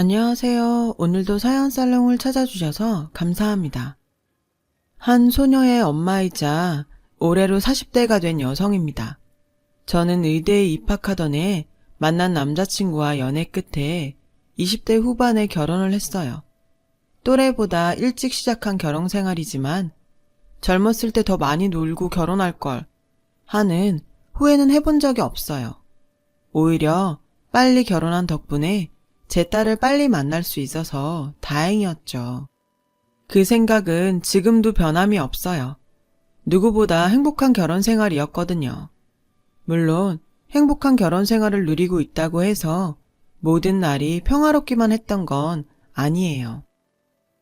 안녕하세요. 오늘도 사연살롱을 찾아주셔서 감사합니다. 한 소녀의 엄마이자 올해로 40대가 된 여성입니다. 저는 의대에 입학하던 해 만난 남자친구와 연애 끝에 20대 후반에 결혼을 했어요. 또래보다 일찍 시작한 결혼 생활이지만 젊었을 때 더 많이 놀고 결혼할 걸 하는 후회는 해본 적이 없어요. 오히려 빨리 결혼한 덕분에 제 딸을 빨리 만날 수 있어서 다행이었죠. 그 생각은 지금도 변함이 없어요. 누구보다 행복한 결혼 생활이었거든요. 물론 행복한 결혼 생활을 누리고 있다고 해서 모든 날이 평화롭기만 했던 건 아니에요.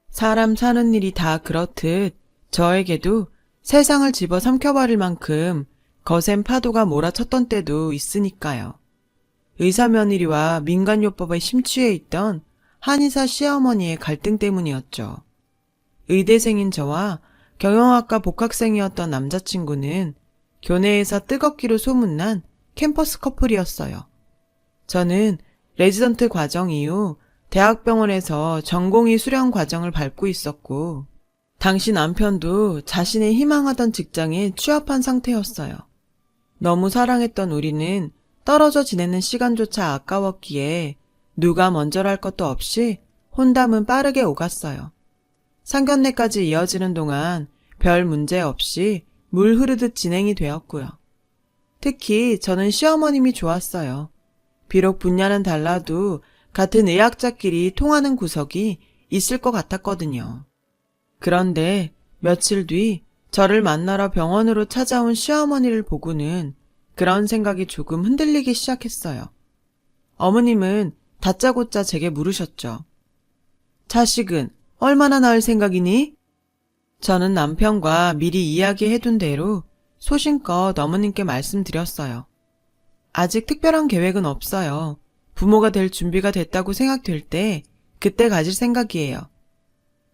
사람 사는 일이 다 그렇듯 저에게도 세상을 집어 삼켜버릴 만큼 거센 파도가 몰아쳤던 때도 있으니까요. 의사며느리와 민간요법에 심취해 있던 한의사 시어머니의 갈등 때문이었죠. 의대생인 저와 경영학과 복학생이었던 남자친구는 교내에서 뜨겁기로 소문난 캠퍼스 커플이었어요. 저는 레지던트 과정 이후 대학병원에서 전공의 수련 과정을 밟고 있었고, 당시 남편도 자신의 희망하던 직장에 취업한 상태였어요. 너무 사랑했던 우리는 떨어져 지내는 시간조차 아까웠기에 누가 먼저랄 것도 없이 혼담은 빠르게 오갔어요. 상견례까지 이어지는 동안 별 문제 없이 물 흐르듯 진행이 되었고요. 특히 저는 시어머님이 좋았어요. 비록 분야는 달라도 같은 의학자끼리 통하는 구석이 있을 것 같았거든요. 그런데 며칠 뒤 저를 만나러 병원으로 찾아온 시어머니를 보고는 그런 생각이 조금 흔들리기 시작했어요. 어머님은 다짜고짜 제게 물으셨죠. 자식은 얼마나 낳을 생각이니? 저는 남편과 미리 이야기해둔 대로 소신껏 어머님께 말씀드렸어요. 아직 특별한 계획은 없어요. 부모가 될 준비가 됐다고 생각될 때 그때 가질 생각이에요.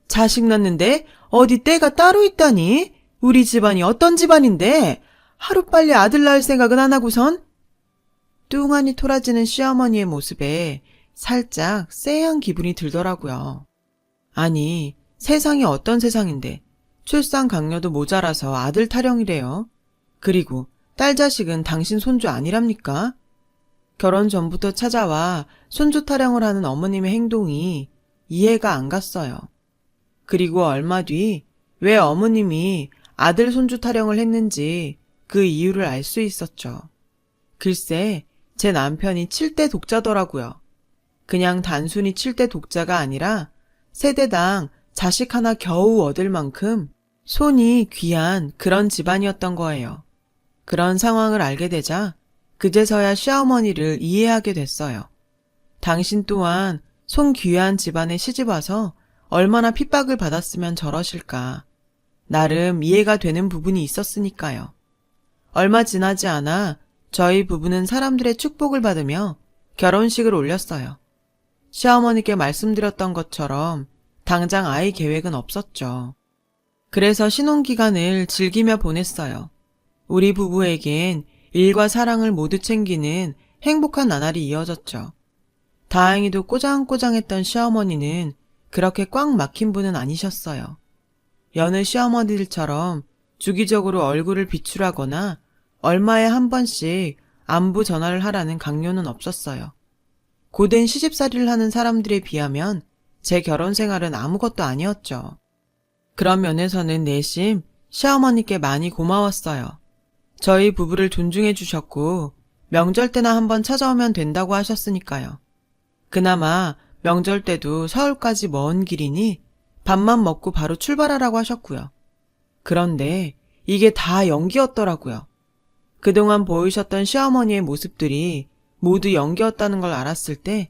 자식 낳는데 어디 때가 따로 있다니? 우리 집안이 어떤 집안인데? 하루빨리 아들 낳을 생각은 안 하고선? 뚱하니 토라지는 시어머니의 모습에 살짝 쎄한 기분이 들더라고요. 아니, 세상이 어떤 세상인데 출산 강요도 모자라서 아들 타령이래요. 그리고 딸 자식은 당신 손주 아니랍니까? 결혼 전부터 찾아와 손주 타령을 하는 어머님의 행동이 이해가 안 갔어요. 그리고 얼마 뒤 왜 어머님이 아들 손주 타령을 했는지 그 이유를 알 수 있었죠. 글쎄, 제 남편이 7대 독자더라고요. 그냥 단순히 7대 독자가 아니라 세대당 자식 하나 겨우 얻을 만큼 손이 귀한 그런 집안이었던 거예요. 그런 상황을 알게 되자 그제서야 시어머니를 이해하게 됐어요. 당신 또한 손 귀한 집안에 시집와서 얼마나 핍박을 받았으면 저러실까. 나름 이해가 되는 부분이 있었으니까요. 얼마 지나지 않아 저희 부부는 사람들의 축복을 받으며 결혼식을 올렸어요. 시어머니께 말씀드렸던 것처럼 당장 아이 계획은 없었죠. 그래서 신혼기간을 즐기며 보냈어요. 우리 부부에겐 일과 사랑을 모두 챙기는 행복한 나날이 이어졌죠. 다행히도 꼬장꼬장했던 시어머니는 그렇게 꽉 막힌 분은 아니셨어요. 여느 시어머니들처럼 주기적으로 얼굴을 비출하거나 얼마에 한 번씩 안부 전화를 하라는 강요는 없었어요. 고된 시집살이를 하는 사람들에 비하면 제 결혼 생활은 아무것도 아니었죠. 그런 면에서는 내심 시어머니께 많이 고마웠어요. 저희 부부를 존중해 주셨고 명절 때나 한번 찾아오면 된다고 하셨으니까요. 그나마 명절 때도 서울까지 먼 길이니 밥만 먹고 바로 출발하라고 하셨고요. 그런데 이게 다 연기였더라고요. 그동안 보이셨던 시어머니의 모습들이 모두 연기였다는 걸 알았을 때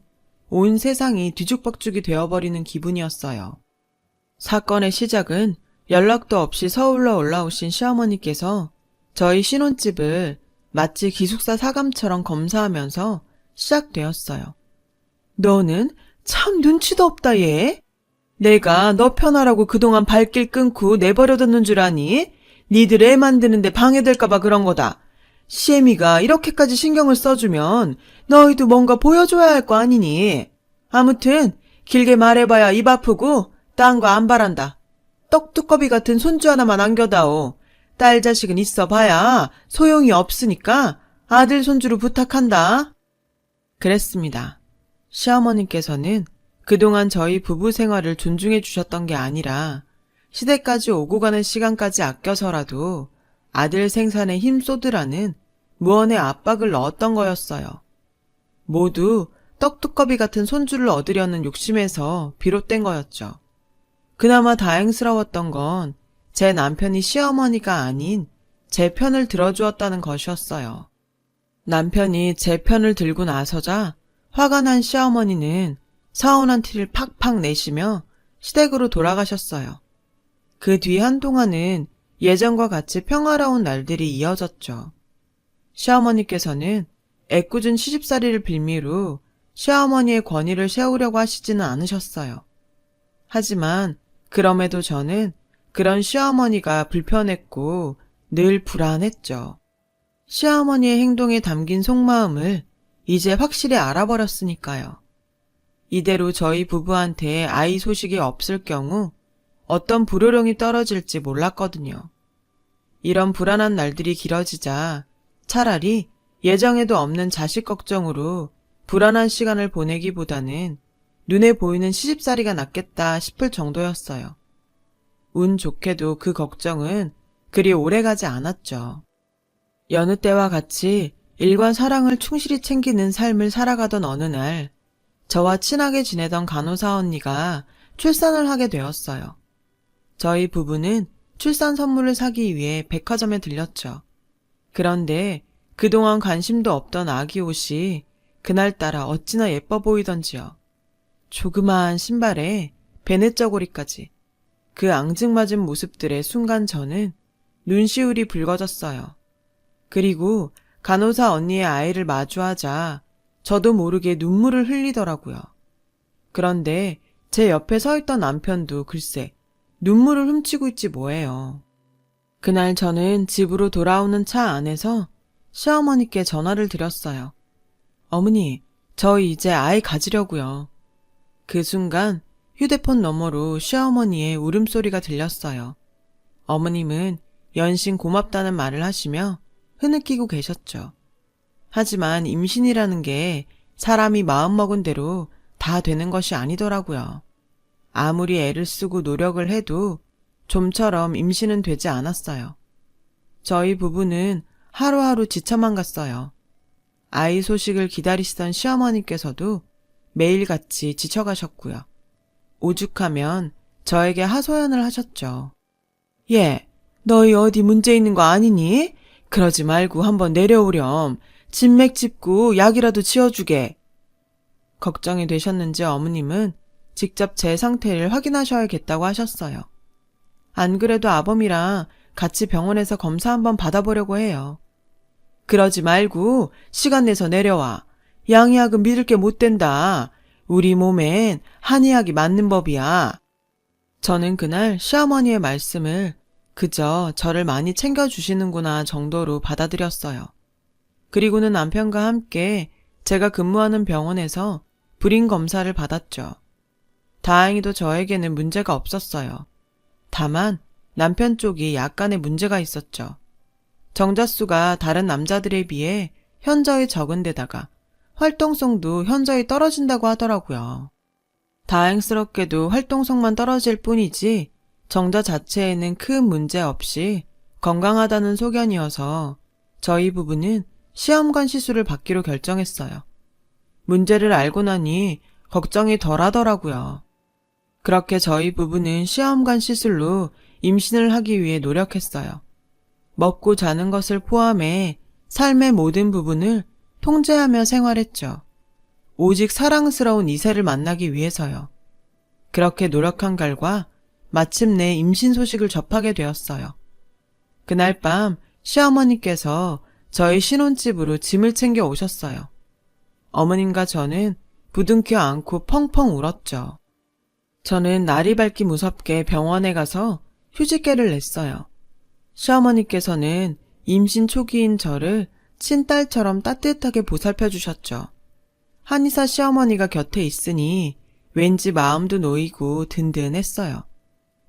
온 세상이 뒤죽박죽이 되어버리는 기분이었어요. 사건의 시작은 연락도 없이 서울로 올라오신 시어머니께서 저희 신혼집을 마치 기숙사 사감처럼 검사하면서 시작되었어요. 너는 참 눈치도 없다 얘. 내가 너 편하라고 그동안 발길 끊고 내버려뒀는 줄 아니? 니들 애 만드는데 방해될까봐 그런 거다. 시애미가 이렇게까지 신경을 써주면 너희도 뭔가 보여줘야 할 거 아니니? 아무튼 길게 말해봐야 입 아프고 딴 거 안 바란다. 떡두꺼비 같은 손주 하나만 안겨다오. 딸 자식은 있어봐야 소용이 없으니까 아들 손주로 부탁한다. 그랬습니다. 시어머님께서는 그동안 저희 부부 생활을 존중해 주셨던 게 아니라 시댁까지 오고 가는 시간까지 아껴서라도 아들 생산에 힘쏟으라는 무언의 압박을 넣었던 거였어요. 모두 떡두꺼비 같은 손주를 얻으려는 욕심에서 비롯된 거였죠. 그나마 다행스러웠던 건 제 남편이 시어머니가 아닌 제 편을 들어주었다는 것이었어요. 남편이 제 편을 들고 나서자 화가 난 시어머니는 서운한 티를 팍팍 내시며 시댁으로 돌아가셨어요. 그 뒤 한동안은 예전과 같이 평화로운 날들이 이어졌죠. 시어머니께서는 애꿎은 시집살이를 빌미로 시어머니의 권위를 세우려고 하시지는 않으셨어요. 하지만 그럼에도 저는 그런 시어머니가 불편했고 늘 불안했죠. 시어머니의 행동에 담긴 속마음을 이제 확실히 알아버렸으니까요. 이대로 저희 부부한테 아이 소식이 없을 경우 어떤 불호령이 떨어질지 몰랐거든요. 이런 불안한 날들이 길어지자 차라리 예정에도 없는 자식 걱정으로 불안한 시간을 보내기보다는 눈에 보이는 시집살이가 낫겠다 싶을 정도였어요. 운 좋게도 그 걱정은 그리 오래가지 않았죠. 여느 때와 같이 일과 사랑을 충실히 챙기는 삶을 살아가던 어느 날 저와 친하게 지내던 간호사 언니가 출산을 하게 되었어요. 저희 부부는 출산 선물을 사기 위해 백화점에 들렸죠. 그런데 그동안 관심도 없던 아기 옷이 그날따라 어찌나 예뻐 보이던지요. 조그마한 신발에 베네저고리까지. 그 앙증맞은 모습들에 순간 저는 눈시울이 붉어졌어요. 그리고 간호사 언니의 아이를 마주하자 저도 모르게 눈물을 흘리더라고요. 그런데 제 옆에 서 있던 남편도 글쎄 눈물을 훔치고 있지 뭐예요. 그날 저는 집으로 돌아오는 차 안에서 시어머니께 전화를 드렸어요. 어머니, 저 이제 아이 가지려고요. 그 순간 휴대폰 너머로 시어머니의 울음소리가 들렸어요. 어머님은 연신 고맙다는 말을 하시며 흐느끼고 계셨죠. 하지만 임신이라는 게 사람이 마음먹은 대로 다 되는 것이 아니더라고요. 아무리 애를 쓰고 노력을 해도 좀처럼 임신은 되지 않았어요. 저희 부부는 하루하루 지쳐만 갔어요. 아이 소식을 기다리시던 시어머니께서도 매일같이 지쳐가셨고요. 오죽하면 저에게 하소연을 하셨죠. 얘, 너희 어디 문제 있는 거 아니니? 그러지 말고 한번 내려오렴. 진맥 짚고 약이라도 지어주게. 걱정이 되셨는지 어머님은 직접 제 상태를 확인하셔야겠다고 하셨어요. 안 그래도 아범이랑 같이 병원에서 검사 한번 받아보려고 해요. 그러지 말고 시간 내서 내려와. 양의학은 믿을 게 못 된다. 우리 몸엔 한의학이 맞는 법이야. 저는 그날 시어머니의 말씀을 그저 저를 많이 챙겨주시는구나 정도로 받아들였어요. 그리고는 남편과 함께 제가 근무하는 병원에서 불임 검사를 받았죠. 다행히도 저에게는 문제가 없었어요. 다만 남편 쪽이 약간의 문제가 있었죠. 정자수가 다른 남자들에 비해 현저히 적은 데다가 활동성도 현저히 떨어진다고 하더라고요. 다행스럽게도 활동성만 떨어질 뿐이지 정자 자체에는 큰 문제 없이 건강하다는 소견이어서 저희 부부는 시험관 시술을 받기로 결정했어요. 문제를 알고 나니 걱정이 덜 하더라고요. 그렇게 저희 부부는 시험관 시술로 임신을 하기 위해 노력했어요. 먹고 자는 것을 포함해 삶의 모든 부분을 통제하며 생활했죠. 오직 사랑스러운 이세를 만나기 위해서요. 그렇게 노력한 결과 마침내 임신 소식을 접하게 되었어요. 그날 밤 시어머니께서 저희 신혼집으로 짐을 챙겨 오셨어요. 어머님과 저는 부둥켜 안고 펑펑 울었죠. 저는 날이 밝기 무섭게 병원에 가서 휴직계를 냈어요. 시어머니께서는 임신 초기인 저를 친딸처럼 따뜻하게 보살펴 주셨죠. 한의사 시어머니가 곁에 있으니 왠지 마음도 놓이고 든든했어요.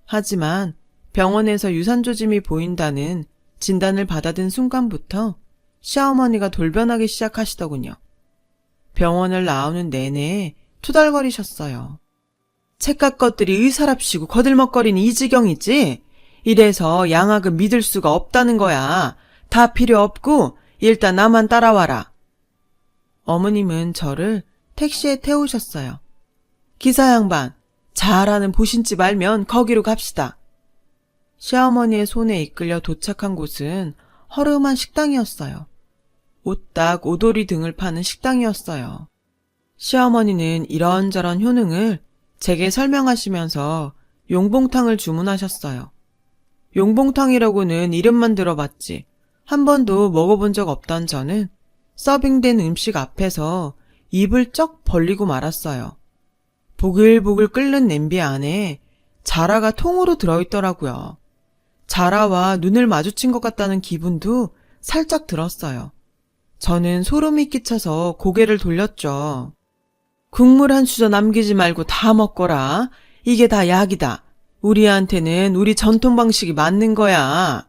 하지만 병원에서 유산조짐이 보인다는 진단을 받아든 순간부터 시어머니가 돌변하기 시작하시더군요. 병원을 나오는 내내 투덜거리셨어요. 책각 것들이 의사랍시고 거들먹거리는 이 지경이지? 이래서 양학은 믿을 수가 없다는 거야. 다 필요 없고 일단 나만 따라와라. 어머님은 저를 택시에 태우셨어요. 기사 양반, 잘하는 보신집 알면 거기로 갑시다. 시어머니의 손에 이끌려 도착한 곳은 허름한 식당이었어요. 오딱 오돌이 등을 파는 식당이었어요. 시어머니는 이런저런 효능을 제게 설명하시면서 용봉탕을 주문하셨어요. 용봉탕이라고는 이름만 들어봤지 한 번도 먹어본 적 없던 저는 서빙된 음식 앞에서 입을 쩍 벌리고 말았어요. 보글보글 끓는 냄비 안에 자라가 통으로 들어있더라고요. 자라와 눈을 마주친 것 같다는 기분도 살짝 들었어요. 저는 소름이 끼쳐서 고개를 돌렸죠. 국물 한 수저 남기지 말고 다 먹거라. 이게 다 약이다. 우리한테는 우리 전통 방식이 맞는 거야.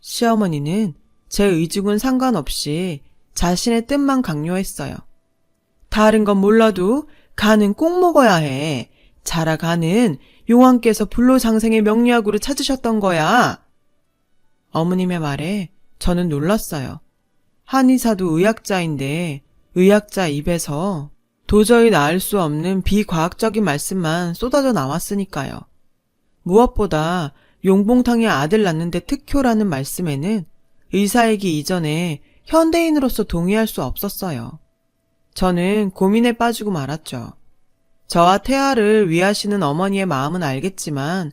시어머니는 제 의중은 상관없이 자신의 뜻만 강요했어요. 다른 건 몰라도 간은 꼭 먹어야 해. 자라 간은 용왕께서 불로장생의 명리학으로 찾으셨던 거야. 어머님의 말에 저는 놀랐어요. 한의사도 의학자인데 의학자 입에서 도저히 나을 수 없는 비과학적인 말씀만 쏟아져 나왔으니까요. 무엇보다 용봉탕의 아들 낳는데 특효라는 말씀에는 의사이기 이전에 현대인으로서 동의할 수 없었어요. 저는 고민에 빠지고 말았죠. 저와 태아를 위하시는 어머니의 마음은 알겠지만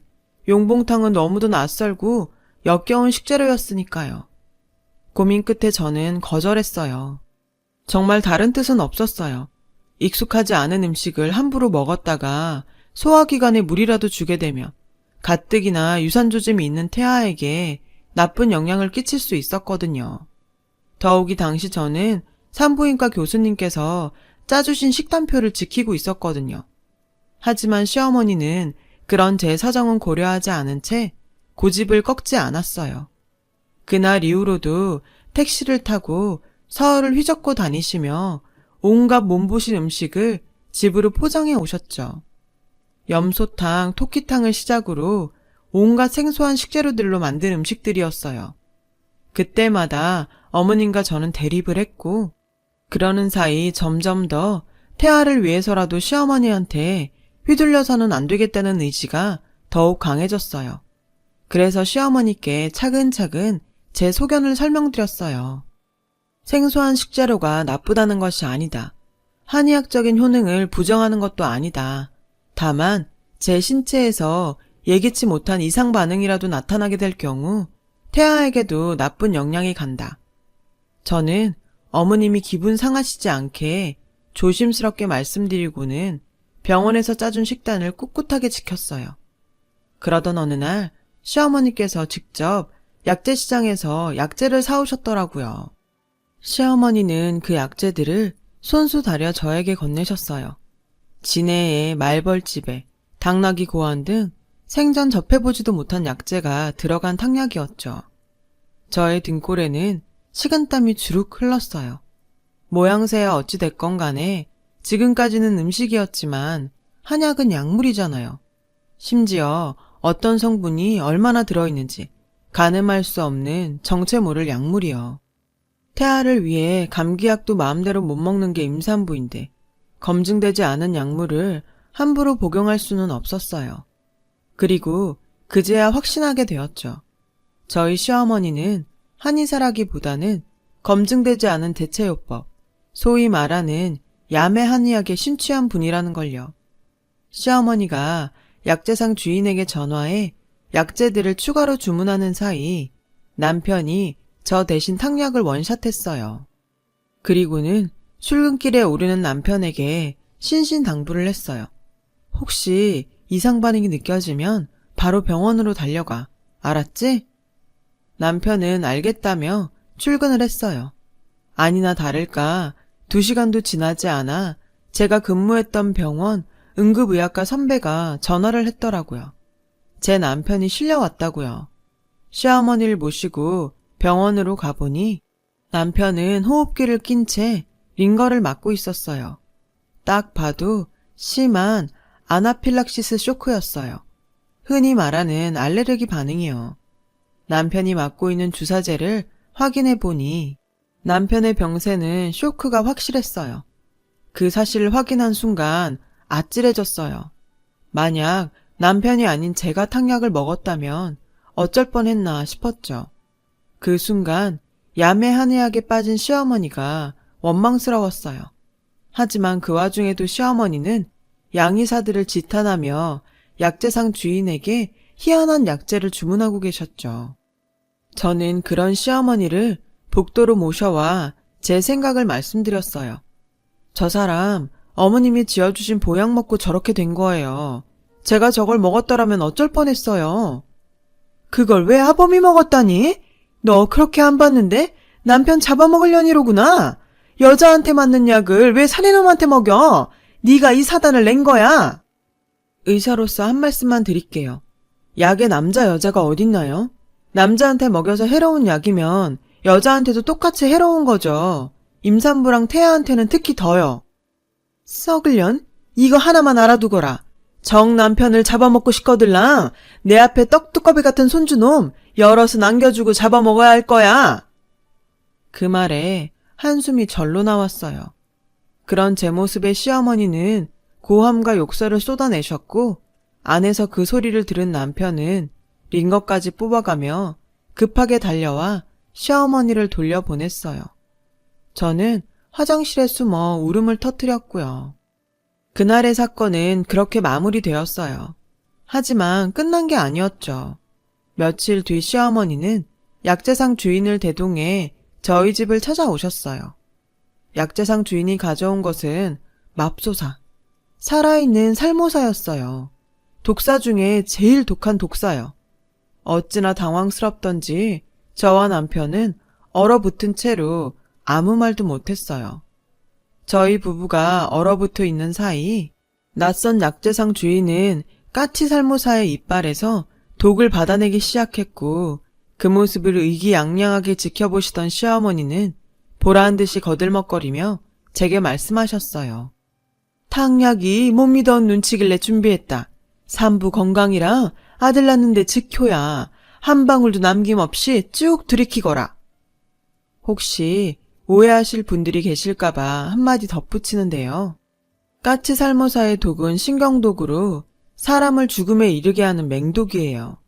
용봉탕은 너무도 낯설고 역겨운 식재료였으니까요. 고민 끝에 저는 거절했어요. 정말 다른 뜻은 없었어요. 익숙하지 않은 음식을 함부로 먹었다가 소화기관에 물이라도 주게 되면 가뜩이나 유산조짐이 있는 태아에게 나쁜 영향을 끼칠 수 있었거든요. 더욱이 당시 저는 산부인과 교수님께서 짜주신 식단표를 지키고 있었거든요. 하지만 시어머니는 그런 제 사정은 고려하지 않은 채 고집을 꺾지 않았어요. 그날 이후로도 택시를 타고 서울을 휘젓고 다니시며 온갖 몸보신 음식을 집으로 포장해 오셨죠. 염소탕, 토끼탕을 시작으로 온갖 생소한 식재료들로 만든 음식들이었어요. 그때마다 어머님과 저는 대립을 했고 그러는 사이 점점 더 태아를 위해서라도 시어머니한테 휘둘려서는 안 되겠다는 의지가 더욱 강해졌어요. 그래서 시어머니께 차근차근 제 소견을 설명드렸어요. 생소한 식재료가 나쁘다는 것이 아니다. 한의학적인 효능을 부정하는 것도 아니다. 다만 제 신체에서 예기치 못한 이상 반응이라도 나타나게 될 경우 태아에게도 나쁜 영향이 간다. 저는 어머님이 기분 상하시지 않게 조심스럽게 말씀드리고는 병원에서 짜준 식단을 꿋꿋하게 지켰어요. 그러던 어느 날 시어머니께서 직접 약재 시장에서 약재를 사오셨더라고요. 시어머니는 그 약재들을 손수 다려 저에게 건네셨어요. 진해에 말벌집에 당나귀 고환 등 생전 접해보지도 못한 약재가 들어간 탕약이었죠. 저의 등골에는 식은땀이 주룩 흘렀어요. 모양새야 어찌 됐건 간에 지금까지는 음식이었지만 한약은 약물이잖아요. 심지어 어떤 성분이 얼마나 들어있는지 가늠할 수 없는 정체 모를 약물이요. 태아를 위해 감기약도 마음대로 못 먹는 게 임산부인데 검증되지 않은 약물을 함부로 복용할 수는 없었어요. 그리고 그제야 확신하게 되었죠. 저희 시어머니는 한의사라기보다는 검증되지 않은 대체요법, 소위 말하는 야매 한의학에 심취한 분이라는 걸요. 시어머니가 약재상 주인에게 전화해 약재들을 추가로 주문하는 사이 남편이 저 대신 탕약을 원샷했어요. 그리고는 출근길에 오르는 남편에게 신신당부를 했어요. 혹시 이상 반응이 느껴지면 바로 병원으로 달려가. 알았지? 남편은 알겠다며 출근을 했어요. 아니나 다를까 2시간도 지나지 않아 제가 근무했던 병원 응급의학과 선배가 전화를 했더라고요. 제 남편이 실려왔다고요. 시어머니를 모시고 병원으로 가보니 남편은 호흡기를 낀 채 링거를 맞고 있었어요. 딱 봐도 심한 아나필락시스 쇼크였어요. 흔히 말하는 알레르기 반응이요. 남편이 맞고 있는 주사제를 확인해 보니 남편의 병세는 쇼크가 확실했어요. 그 사실을 확인한 순간 아찔해졌어요. 만약 남편이 아닌 제가 탕약을 먹었다면 어쩔 뻔했나 싶었죠. 그 순간 야매한의학에 빠진 시어머니가 원망스러웠어요. 하지만 그 와중에도 시어머니는 양의사들을 지탄하며 약재상 주인에게 희한한 약재를 주문하고 계셨죠. 저는 그런 시어머니를 복도로 모셔와 제 생각을 말씀드렸어요. 저 사람 어머님이 지어주신 보약 먹고 저렇게 된 거예요. 제가 저걸 먹었더라면 어쩔 뻔했어요. 그걸 왜 아범이 먹었다니? 너 그렇게 안 봤는데 남편 잡아먹으려니로구나. 여자한테 맞는 약을 왜 사내놈한테 먹여? 네가 이 사단을 낸 거야. 의사로서 한 말씀만 드릴게요. 약에 남자 여자가 어딨나요? 남자한테 먹여서 해로운 약이면 여자한테도 똑같이 해로운 거죠. 임산부랑 태아한테는 특히 더요. 썩을년? 이거 하나만 알아두거라. 정 남편을 잡아먹고 싶거들랑 내 앞에 떡두꺼비 같은 손주놈 여럿은 안겨주고 잡아먹어야 할 거야. 그 말에 한숨이 절로 나왔어요. 그런 제 모습에 시어머니는 고함과 욕설을 쏟아내셨고 안에서 그 소리를 들은 남편은 링거까지 뽑아가며 급하게 달려와 시어머니를 돌려보냈어요. 저는 화장실에 숨어 울음을 터뜨렸고요. 그날의 사건은 그렇게 마무리되었어요. 하지만 끝난 게 아니었죠. 며칠 뒤 시어머니는 약재상 주인을 대동해 저희 집을 찾아오셨어요. 약재상 주인이 가져온 것은 맙소사, 살아있는 살모사였어요. 독사 중에 제일 독한 독사요. 어찌나 당황스럽던지 저와 남편은 얼어붙은 채로 아무 말도 못했어요. 저희 부부가 얼어붙어 있는 사이 낯선 약재상 주인은 까치살모사의 이빨에서 독을 받아내기 시작했고 그 모습을 의기양양하게 지켜보시던 시어머니는 보라한 듯이 거들먹거리며 제게 말씀하셨어요. 탕약이 못 믿어온 눈치길래 준비했다. 산부 건강이라 아들 낳는데 직효야. 한 방울도 남김없이 쭉 들이키거라. 혹시 오해하실 분들이 계실까봐 한마디 덧붙이는데요. 까치살모사의 독은 신경독으로 사람을 죽음에 이르게 하는 맹독이에요.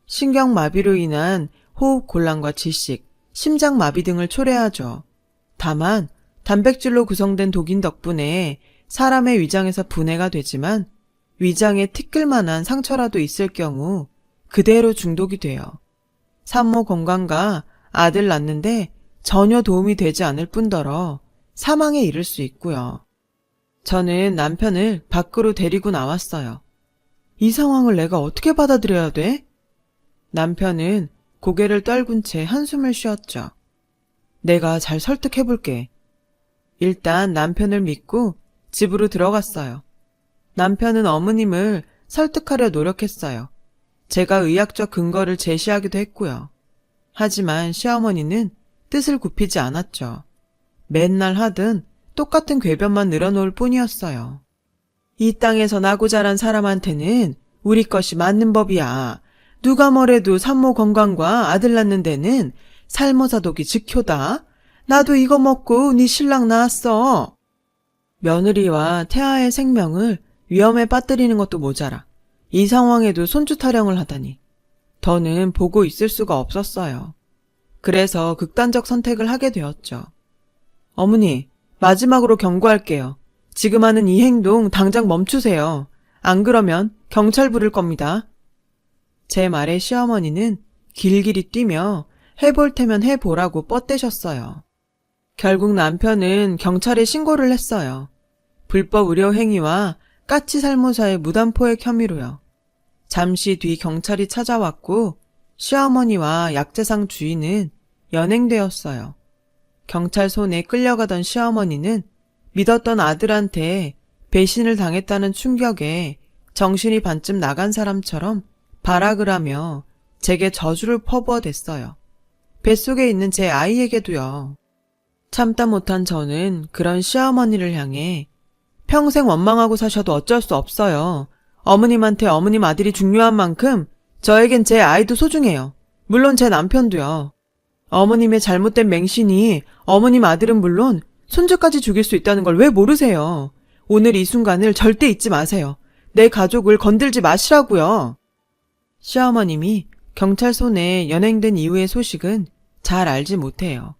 신경마비로 인한 호흡곤란과 질식, 심장마비 등을 초래하죠. 다만 단백질로 구성된 독인 덕분에 사람의 위장에서 분해가 되지만 위장에 티끌만한 상처라도 있을 경우 그대로 중독이 돼요. 산모 건강과 아들 낳는데 전혀 도움이 되지 않을 뿐더러 사망에 이를 수 있고요. 저는 남편을 밖으로 데리고 나왔어요. 이 상황을 내가 어떻게 받아들여야 돼? 남편은 고개를 떨군 채 한숨을 쉬었죠. 내가 잘 설득해볼게. 일단 남편을 믿고 집으로 들어갔어요. 남편은 어머님을 설득하려 노력했어요. 제가 의학적 근거를 제시하기도 했고요. 하지만 시어머니는 뜻을 굽히지 않았죠. 맨날 하든 똑같은 궤변만 늘어놓을 뿐이었어요. 이 땅에서 나고 자란 사람한테는 우리 것이 맞는 법이야. 누가 뭐래도 산모 건강과 아들 낳는 데는 살모사독이 즉효다. 나도 이거 먹고 네 신랑 낳았어. 며느리와 태아의 생명을 위험에 빠뜨리는 것도 모자라 이 상황에도 손주 타령을 하다니. 더는 보고 있을 수가 없었어요. 그래서 극단적 선택을 하게 되었죠. 어머니, 마지막으로 경고할게요. 지금 하는 이 행동 당장 멈추세요. 안 그러면 경찰 부를 겁니다. 제 말에 시어머니는 길길이 뛰며 해볼 테면 해보라고 뻗대셨어요. 결국 남편은 경찰에 신고를 했어요. 불법 의료 행위와 까치살모사의 무단포획 혐의로요. 잠시 뒤 경찰이 찾아왔고 시어머니와 약재상 주인은 연행되었어요. 경찰 손에 끌려가던 시어머니는 믿었던 아들한테 배신을 당했다는 충격에 정신이 반쯤 나간 사람처럼 발악을 하며 제게 저주를 퍼부어댔어요. 뱃속에 있는 제 아이에게도요. 참다 못한 저는 그런 시어머니를 향해 평생 원망하고 사셔도 어쩔 수 없어요. 어머님한테 어머님 아들이 중요한 만큼 저에겐 제 아이도 소중해요. 물론 제 남편도요. 어머님의 잘못된 맹신이 어머님 아들은 물론 손주까지 죽일 수 있다는 걸 왜 모르세요. 오늘 이 순간을 절대 잊지 마세요. 내 가족을 건들지 마시라고요. 시어머님이 경찰서 내 연행된 이후의 소식은 잘 알지 못해요.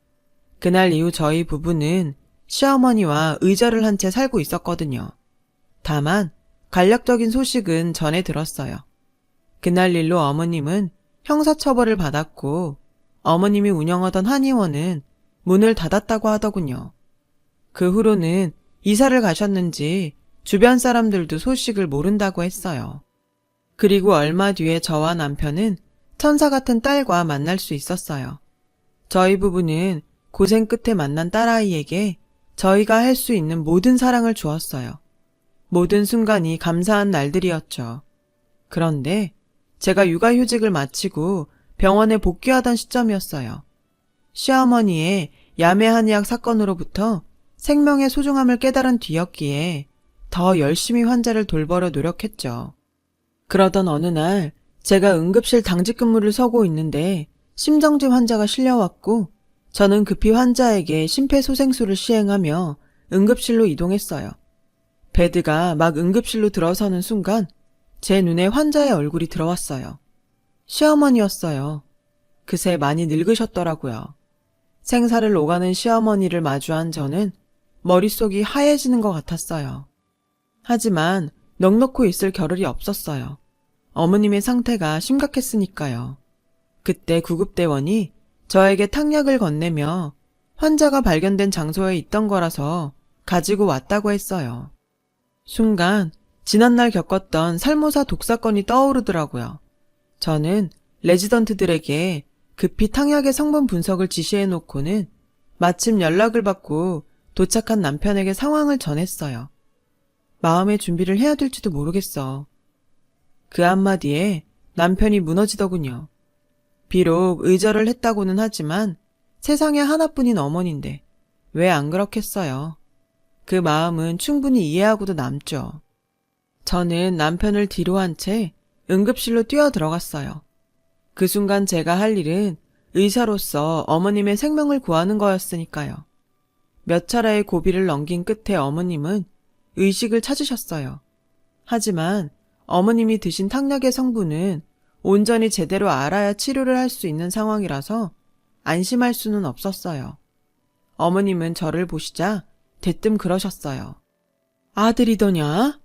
그날 이후 저희 부부는 시어머니와 의절을 한 채 살고 있었거든요. 다만 간략적인 소식은 전해 들었어요. 그날 일로 어머님은 형사처벌을 받았고 어머님이 운영하던 한의원은 문을 닫았다고 하더군요. 그 후로는 이사를 가셨는지 주변 사람들도 소식을 모른다고 했어요. 그리고 얼마 뒤에 저와 남편은 천사 같은 딸과 만날 수 있었어요. 저희 부부는 고생 끝에 만난 딸아이에게 저희가 할 수 있는 모든 사랑을 주었어요. 모든 순간이 감사한 날들이었죠. 그런데 제가 육아휴직을 마치고 병원에 복귀하던 시점이었어요. 시어머니의 야매한의학 사건으로부터 생명의 소중함을 깨달은 뒤였기에 더 열심히 환자를 돌보려 노력했죠. 그러던 어느 날 제가 응급실 당직 근무를 서고 있는데 심정지 환자가 실려왔고 저는 급히 환자에게 심폐소생술을 시행하며 응급실로 이동했어요. 베드가 막 응급실로 들어서는 순간 제 눈에 환자의 얼굴이 들어왔어요. 시어머니였어요. 그새 많이 늙으셨더라고요. 생사를 오가는 시어머니를 마주한 저는 머릿속이 하얘지는 것 같았어요. 하지만 넋놓고 있을 겨를이 없었어요. 어머님의 상태가 심각했으니까요. 그때 구급대원이 저에게 탕약을 건네며 환자가 발견된 장소에 있던 거라서 가지고 왔다고 했어요. 순간 지난날 겪었던 살모사 독사건이 떠오르더라고요. 저는 레지던트들에게 급히 탕약의 성분 분석을 지시해놓고는 마침 연락을 받고 도착한 남편에게 상황을 전했어요. 마음의 준비를 해야 될지도 모르겠어. 그 한마디에 남편이 무너지더군요. 비록 의절을 했다고는 하지만 세상에 하나뿐인 어머니인데 왜 안 그렇겠어요. 그 마음은 충분히 이해하고도 남죠. 저는 남편을 뒤로 한 채 응급실로 뛰어 들어갔어요. 그 순간 제가 할 일은 의사로서 어머님의 생명을 구하는 거였으니까요. 몇 차례의 고비를 넘긴 끝에 어머님은 의식을 찾으셨어요. 하지만 어머님이 드신 탕약의 성분은 온전히 제대로 알아야 치료를 할 수 있는 상황이라서 안심할 수는 없었어요. 어머님은 저를 보시자 대뜸 그러셨어요. 아들이더냐?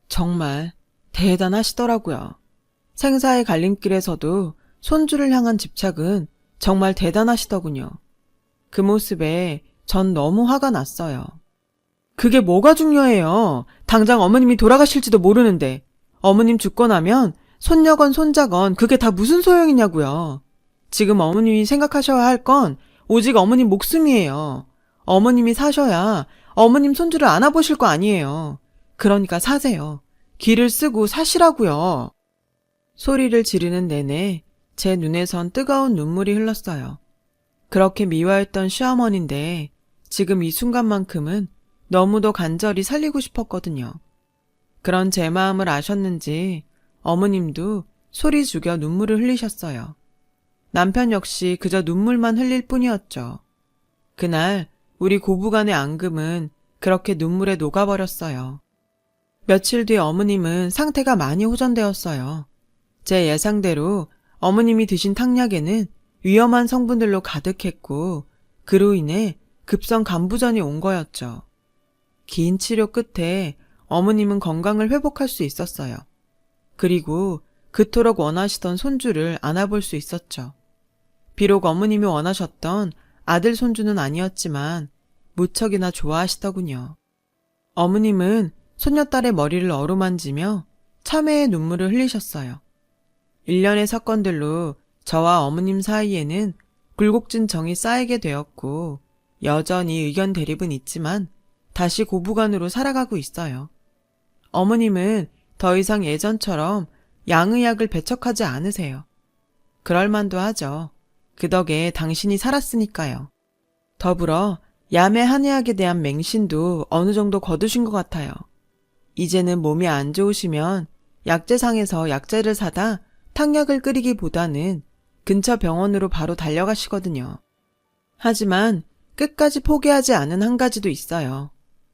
정말 대단하시더라고요. 생사의 갈림길에서도 손주를 향한 집착은 정말 대단하시더군요. 그 모습에 전 너무 화가 났어요. 그게 뭐가 중요해요. 당장 어머님이 돌아가실지도 모르는데 어머님 죽고 나면 손녀건 손자건 그게 다 무슨 소용이냐고요. 지금 어머님이 생각하셔야 할 건 오직 어머님 목숨이에요. 어머님이 사셔야 어머님 손주를 안아보실 거 아니에요. 그러니까 사세요. 기를 쓰고 사시라고요. 소리를 지르는 내내 제 눈에선 뜨거운 눈물이 흘렀어요. 그렇게 미워했던 시어머니인데 지금 이 순간만큼은 너무도 간절히 살리고 싶었거든요. 그런 제 마음을 아셨는지 어머님도 소리 죽여 눈물을 흘리셨어요. 남편 역시 그저 눈물만 흘릴 뿐이었죠. 그날 우리 고부간의 앙금은 그렇게 눈물에 녹아버렸어요. 며칠 뒤 어머님은 상태가 많이 호전되었어요. 제 예상대로 어머님이 드신 탕약에는 위험한 성분들로 가득했고 그로 인해 급성 간부전이 온 거였죠. 긴 치료 끝에 어머님은 건강을 회복할 수 있었어요. 그리고 그토록 원하시던 손주를 안아볼 수 있었죠. 비록 어머님이 원하셨던 아들 손주는 아니었지만 무척이나 좋아하시더군요. 어머님은 손녀딸의 머리를 어루만지며 참회의 눈물을 흘리셨어요. 일련의 사건들로 저와 어머님 사이에는 굴곡진 정이 쌓이게 되었고 여전히 의견 대립은 있지만 다시 고부간으로 살아가고 있어요. 어머님은 더 이상 예전처럼 양의약을 배척하지 않으세요. 그럴 만도 하죠. 그 덕에 당신이 살았으니까요. 더불어 야매 한의학에 대한 맹신도 어느 정도 거두신 것 같아요. 이제는 몸이 안 좋으시면 약재상에서 약재를 사다 탕약을 끓이기보다는 근처 병원으로 바로 달려가시거든요. 하지만 끝까지 포기하지 않은 한 가지도 있어요.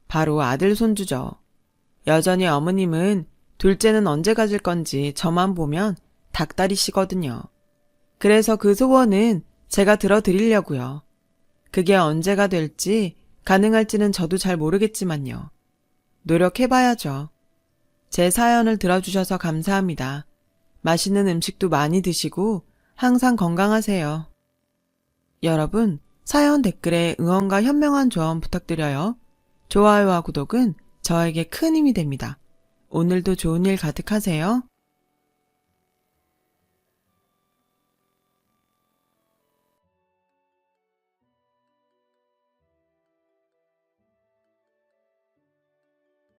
바로 아들 손주죠. 여전히 어머님은 둘째는 언제 가질 건지 저만 보면 닭다리시거든요. 그래서 그 소원은 제가 들어드리려고요. 그게 언제가 될지 가능할지는 저도 잘 모르겠지만요. 노력해봐야죠. 제 사연을 들어주셔서 감사합니다. 맛있는 음식도 많이 드시고 항상 건강하세요. 여러분, 사연 댓글에 응원과 현명한 조언 부탁드려요. 좋아요와 구독은 저에게 큰 힘이 됩니다. 오늘도 좋은 일 가득하세요.